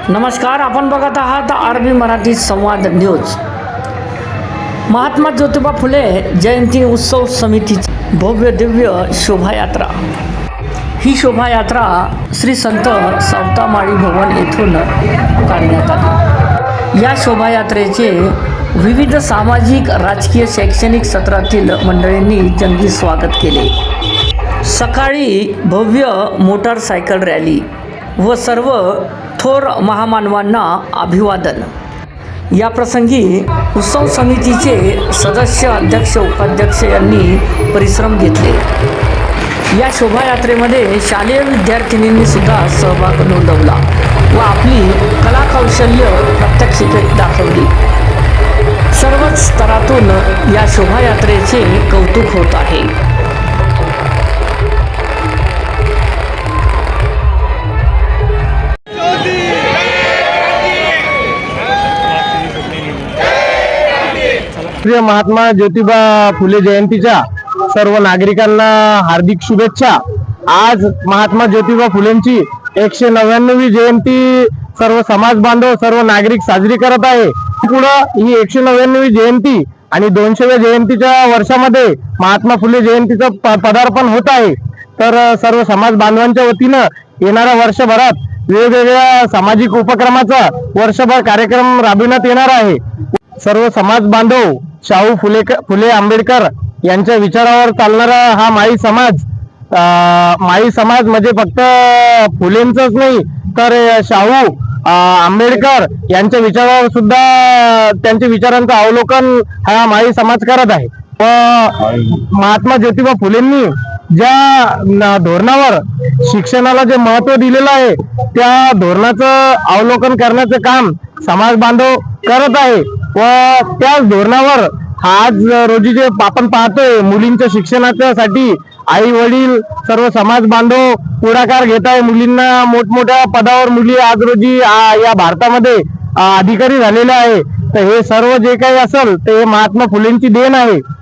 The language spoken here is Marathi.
नमस्कार, आपण बघत आहात आरबी मराठी संवाद न्यूज. महात्मा ज्योतिबा फुले जयंती उत्सव समितीची भव्य दिव्य शोभायात्रा. ही शोभायात्रा श्री संत सावतामाळी भवन येथून काढण्यात आली. या शोभायात्रेचे विविध सामाजिक, राजकीय, शैक्षणिक क्षेत्रातील मंडळींनी जंगी स्वागत केले. सकाळी भव्य मोटारसायकल रॅली व सर्व थोर महामानवांना अभिवादन. या प्रसंगी उत्सव समितीचे सदस्य, अध्यक्ष, उपाध्यक्ष यांनी परिश्रम घेतले. या शोभायात्रेमध्ये शालेय विद्यार्थिनींनी सुद्धा सहभाग नोंदवला व आपली कलाकौशल्य प्रत्यक्षित दाखवली. सर्वच स्तरातून या शोभायात्रेचे कौतुक होत आहे. महात्मा ज्योतिबा फुले जयंतीच्या सर्व नागरिकांना हार्दिक शुभेच्छा. आज महात्मा ज्योतिबा फुलेंची 199वी जयंती सर्व समाज बांधव, सर्व नागरिक साजरी करत आहे. पुढे ही 199वी जयंती आणि 200व्या जयंतीच्या वर्षामध्ये महात्मा फुले जयंतीचं पदार्पण होत आहे. तर सर्व समाज बांधवांच्या वतीनं येणाऱ्या वर्षभरात वेगवेगळ्या सामाजिक उपक्रमाचा वर्षभर कार्यक्रम राबविण्यात येणार आहे. सर्व समाज बांधव शाहू फुले आंबेडकर यांच्या विचारावर चालणारा हा माळी समाज म्हणजे फक्त फुलेंचंच नाही तर शाहू आंबेडकर यांच्या विचारावर सुद्धा, त्यांच्या विचारांचं अवलोकन हा माळी समाज करत आहे. व महात्मा ज्योतिबा फुलेंनी ज्या धोरणावर शिक्षणाला जे महत्त्व दिलेलं आहे त्या धोरणाचं अवलोकन करण्याचं काम समाज बांधव करत आहे. व त्याच धोरणावर आज रोजी जे आपण पाहतोय, मुलींच्या शिक्षणासाठी आई वडील सर्व समाज बांधव पुढाकार घेत आहे. मुलींना मोठमोठ्या पदावर मुली आज रोजी या भारतामध्ये अधिकारी झालेल्या आहे. तर हे सर्व जे काही असेल ते महात्मा फुलेंची देण आहे.